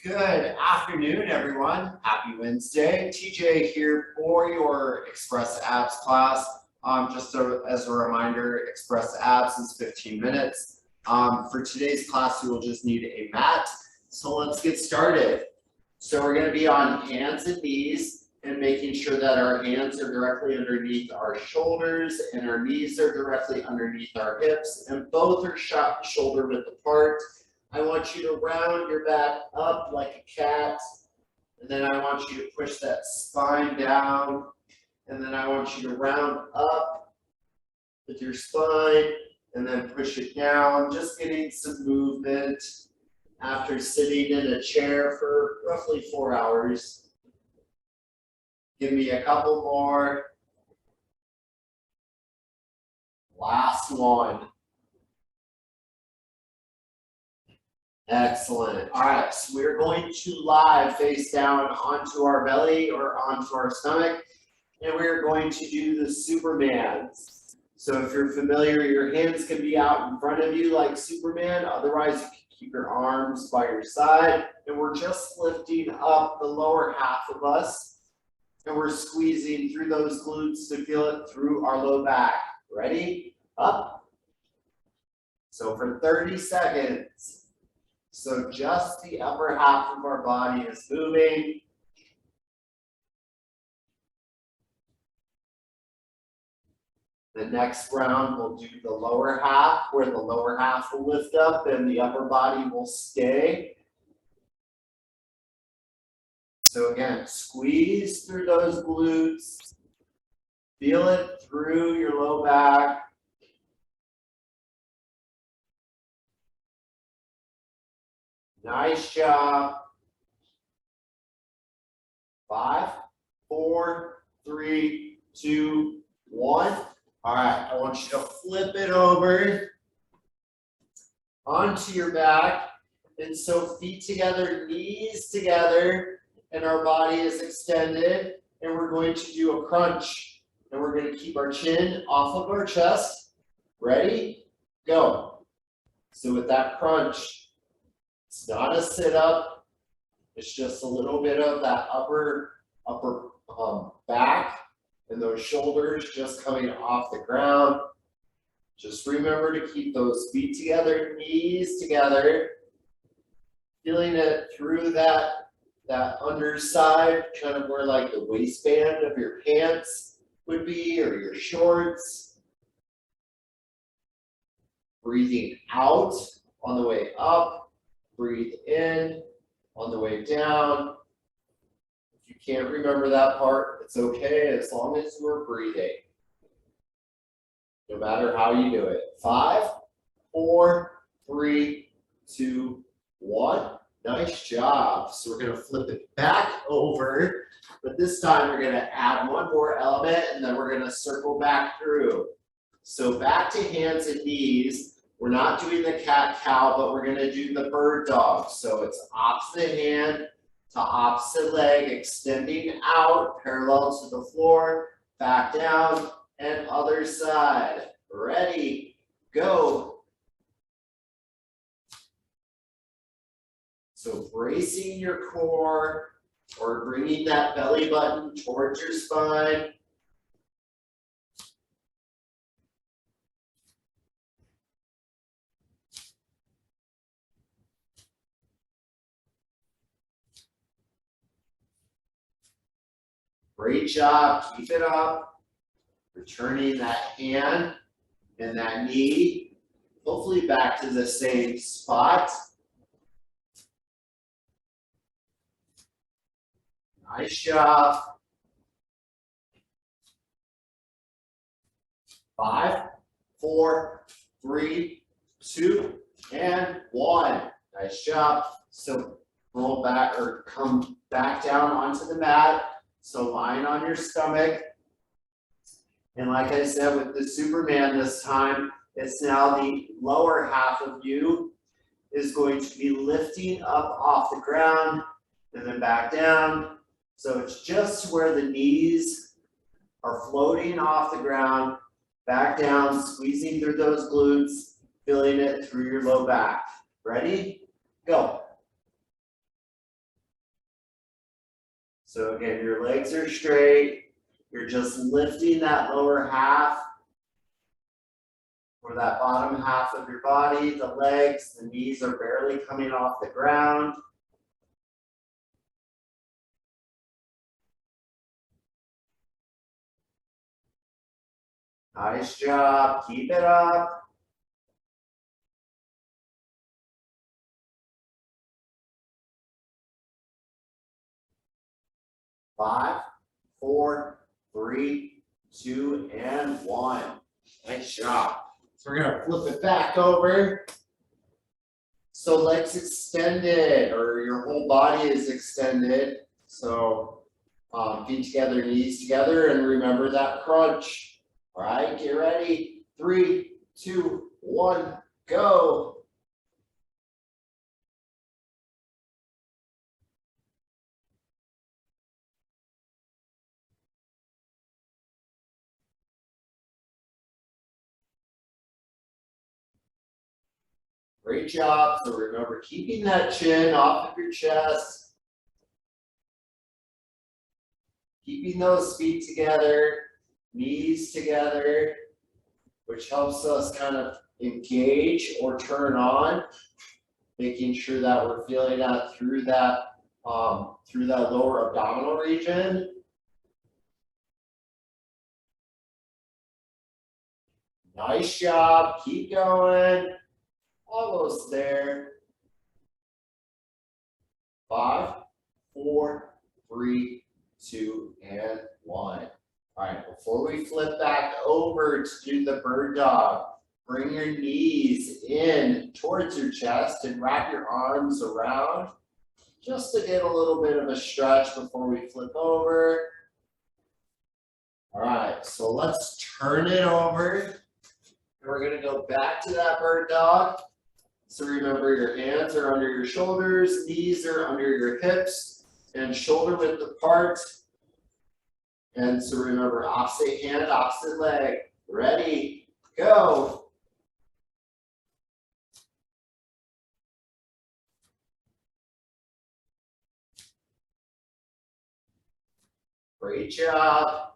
Good afternoon, everyone. Happy Wednesday. TJ here for your Express Abs class. As a reminder, Express Abs is 15 minutes. For today's class, we will just need a mat. So let's get started. So we're going to be on hands and knees and making sure that our hands are directly underneath our shoulders and our knees are directly underneath our hips and both are shoulder width apart. I want you to round your back up like a cat, and then I want you to push that spine down, and then I want you to round up with your spine, and then push it down, just getting some movement after sitting in a chair for roughly 4 hours. Give me a couple more. Last one. Excellent. All right, so we're going to lie face down onto our belly or onto our stomach, and we're going to do the Supermans. So if you're familiar, your hands can be out in front of you like Superman. Otherwise, you can keep your arms by your side, and we're just lifting up the lower half of us, and we're squeezing through those glutes to feel it through our low back. Ready? Up. So for 30 seconds. So just the upper half of our body is moving. The next round, we'll do the lower half, where the lower half will lift up and the upper body will stay. So again, squeeze through those glutes. Feel it through your low back. Nice job. 5, 4, 3, 2, 1. All right, I want you to flip it over onto your back. And so feet together, knees together, and our body is extended. And we're going to do a crunch. And we're going to keep our chin off of our chest. Ready? Go. So with that crunch, it's not a sit-up. It's just a little bit of that upper back and those shoulders just coming off the ground. Just remember to keep those feet together, knees together. Feeling it through that underside, kind of where like the waistband of your pants would be, or your shorts. Breathing out on the way up. Breathe in on the way down. If you can't remember that part, it's okay as long as we're breathing. No matter how you do it. 5, 4, 3, 2, 1. Nice job. So we're going to flip it back over, but this time we're going to add one more element and then we're going to circle back through. So back to hands and knees. We're not doing the cat-cow, but we're going to do the bird dog. So it's opposite hand to opposite leg, extending out, parallel to the floor, back down, and other side. Ready, go. So bracing your core or bringing that belly button towards your spine. Great job, keep it up. Returning that hand and that knee, hopefully back to the same spot. Nice job. 5, 4, 3, 2, and 1. Nice job. So roll back or come back down onto the mat. So lying on your stomach. And like I said, with the Superman this time, it's now the lower half of you is going to be lifting up off the ground and then back down. So it's just where the knees are floating off the ground, back down, squeezing through those glutes, feeling it through your low back. Ready? Go. So again, your legs are straight. You're just lifting that lower half or that bottom half of your body. The legs, the knees are barely coming off the ground. Nice job. Keep it up. 5, 4, 3, 2, and 1. Nice job. So we're gonna flip it back over. So legs extended, or your whole body is extended. So feet together, knees together, and remember that crunch. All right, get ready. 3, 2, 1, go. Great job. So remember, keeping that chin off of your chest. Keeping those feet together, knees together, which helps us kind of engage or turn on, making sure that we're feeling that through that lower abdominal region. Nice job. Keep going. Almost there. 5, 4, 3, 2, and 1. All right, before we flip back over to do the bird dog, bring your knees in towards your chest and wrap your arms around just to get a little bit of a stretch before we flip over. All right, so let's turn it over. And we're gonna go back to that bird dog. So remember, your hands are under your shoulders, knees are under your hips, and shoulder width apart. And so remember, opposite hand, opposite leg. Ready, go. Great job.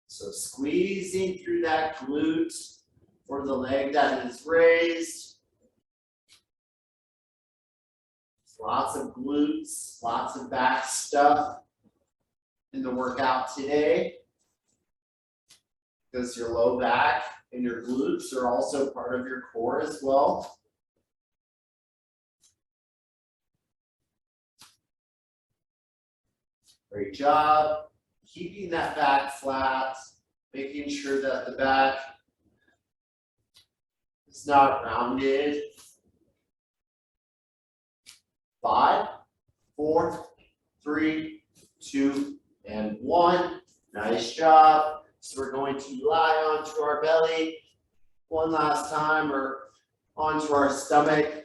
So squeezing through that glute for the leg that is raised. Lots of glutes, lots of back stuff in the workout today, because your low back and your glutes are also part of your core as well. Great job. Keeping that back flat, making sure that the back is not rounded. 5, 4, 3, 2, and 1. Nice job. So we're going to lie onto our belly one last time, or onto our stomach.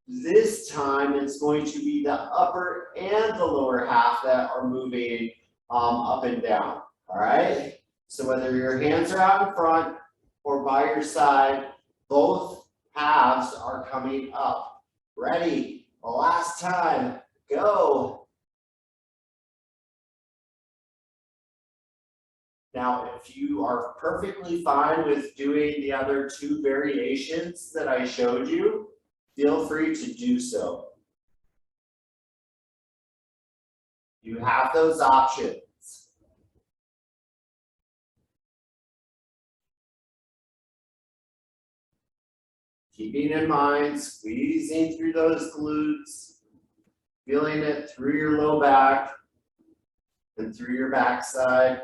This time it's going to be the upper and the lower half that are moving up and down. All right. So whether your hands are out in front or by your side, both halves are coming up. Ready? Last time. Go. Now, if you are perfectly fine with doing the other 2 variations that I showed you, feel free to do so. You have those options. Keeping in mind, squeezing through those glutes, feeling it through your low back and through your backside.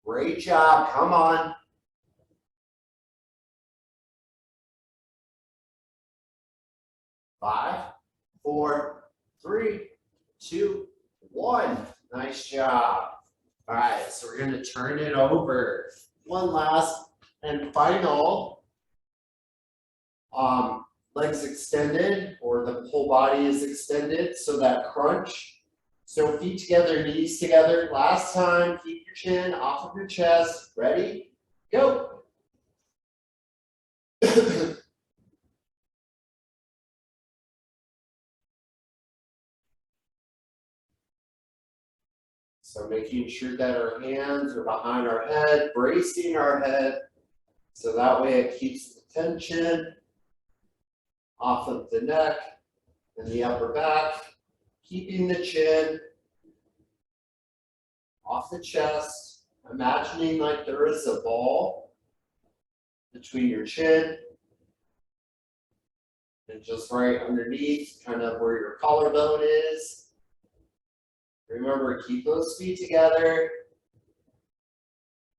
Great job, come on. 5, 4, 3, 2, 1. Nice job. All right, so we're gonna turn it over. One last and final. Legs extended, or the whole body is extended, so that crunch. So feet together, knees together. Last time, keep your chin off of your chest. Ready? Go. So making sure that our hands are behind our head, bracing our head, so that way it keeps the tension off of the neck and the upper back, keeping the chin off the chest, imagining like there is a ball between your chin and just right underneath, kind of where your collarbone is. Remember, keep those feet together.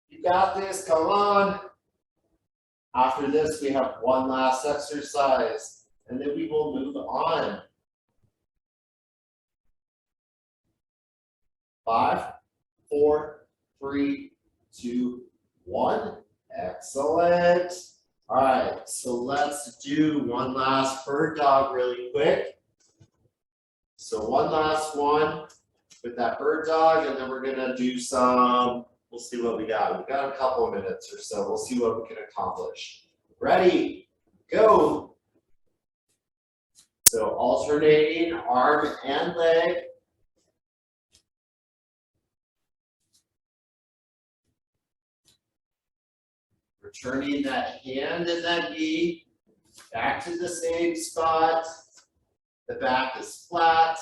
You got this, come on. After this, we have one last exercise, and then we will move on. 5, 4, 3, 2, 1. Excellent. All right, so let's do one last bird dog really quick. So one last one with that bird dog, and then we're gonna do some, we'll see what we got. We've got a couple of minutes or so. We'll see what we can accomplish. Ready, go. So alternating arm and leg. Returning that hand and that knee back to the same spot. The back is flat.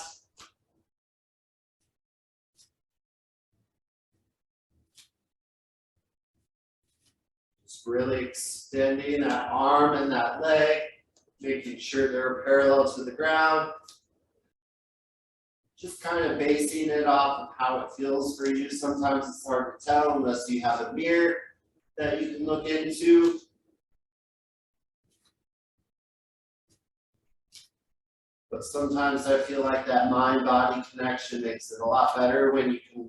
Just really extending that arm and that leg, making sure they're parallel to the ground. Just kind of basing it off of how it feels for you. Sometimes it's hard to tell unless you have a mirror that you can look into. But sometimes I feel like that mind-body connection makes it a lot better when you can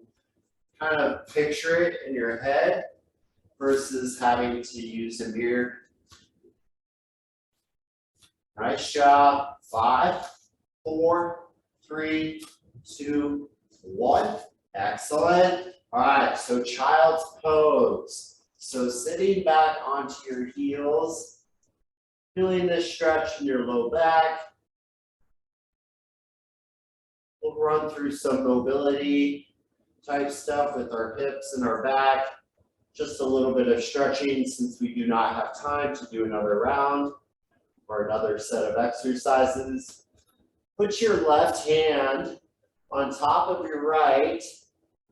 kind of picture it in your head versus having to use a mirror. Nice job. 5, 4, 3, 2, 1. Excellent. All right, so child's pose. So sitting back onto your heels, feeling this stretch in your low back. We'll run through some mobility type stuff with our hips and our back. Just a little bit of stretching since we do not have time to do another round or another set of exercises. Put your left hand on top of your right.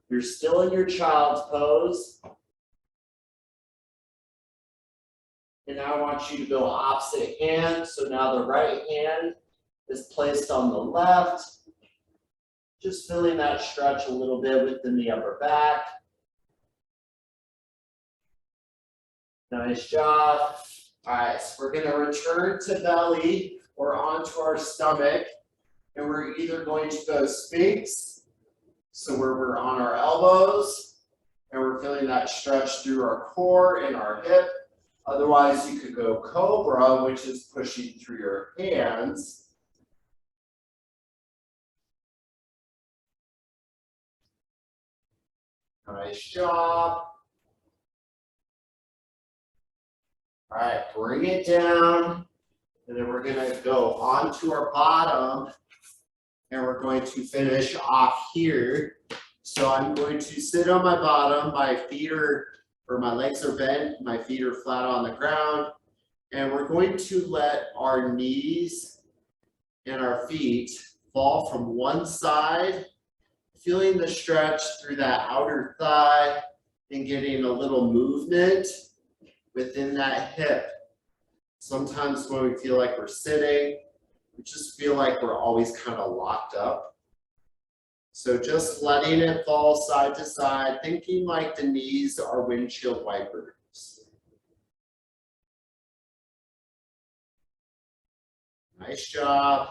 You're still in your child's pose. And now I want you to go opposite hand. So now the right hand is placed on the left. Just feeling that stretch a little bit within the upper back. Nice job. All right, so we're going to return to belly or onto our stomach. And we're either going to go Sphinx, so where we're on our elbows, and we're feeling that stretch through our core and our hip. Otherwise, you could go Cobra, which is pushing through your hands. Nice job. All right, bring it down. And then we're going to go onto our bottom. And we're going to finish off here. So I'm going to sit on my bottom. My feet are, or my legs are bent. My feet are flat on the ground. And we're going to let our knees and our feet fall from one side, feeling the stretch through that outer thigh and getting a little movement within that hip. Sometimes when we feel like we're sitting, we just feel like we're always kind of locked up. So just letting it fall side to side, thinking like the knees are windshield wipers. Nice job.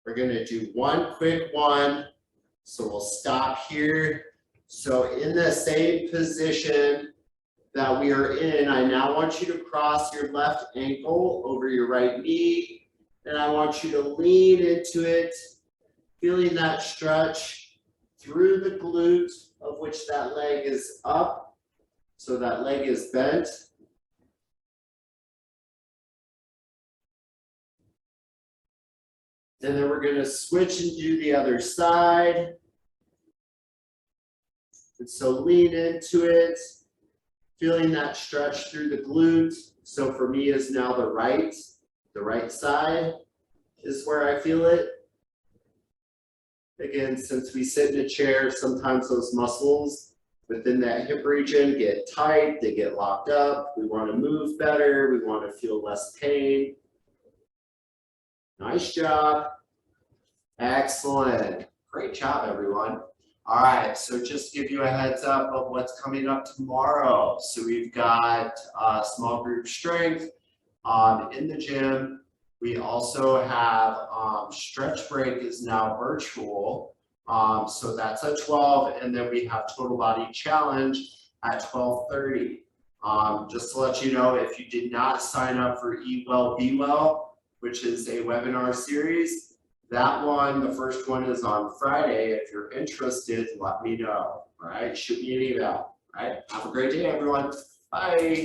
We're going to do one quick one. So we'll stop here. So in the same position that we are in, I now want you to cross your left ankle over your right knee. And I want you to lean into it, feeling that stretch through the glute of which that leg is up. So that leg is bent. And then we're going to switch and do the other side. And so lean into it, feeling that stretch through the glute. So for me is now the right side is where I feel it. Again, since we sit in a chair, sometimes those muscles within that hip region get tight, they get locked up. We want to move better, we want to feel less pain. Nice job. Excellent. Great job, everyone. All right, so just to give you a heads up of what's coming up tomorrow. So we've got small group strength in the gym. We also have stretch break is now virtual. So that's at 12, and then we have total body challenge at 12:30. Just to let you know, if you did not sign up for Eat Well, Be Well, which is a webinar series, that one, the first one is on Friday. If you're interested, let me know. All right, shoot me an email. All right, have a great day, everyone. Bye.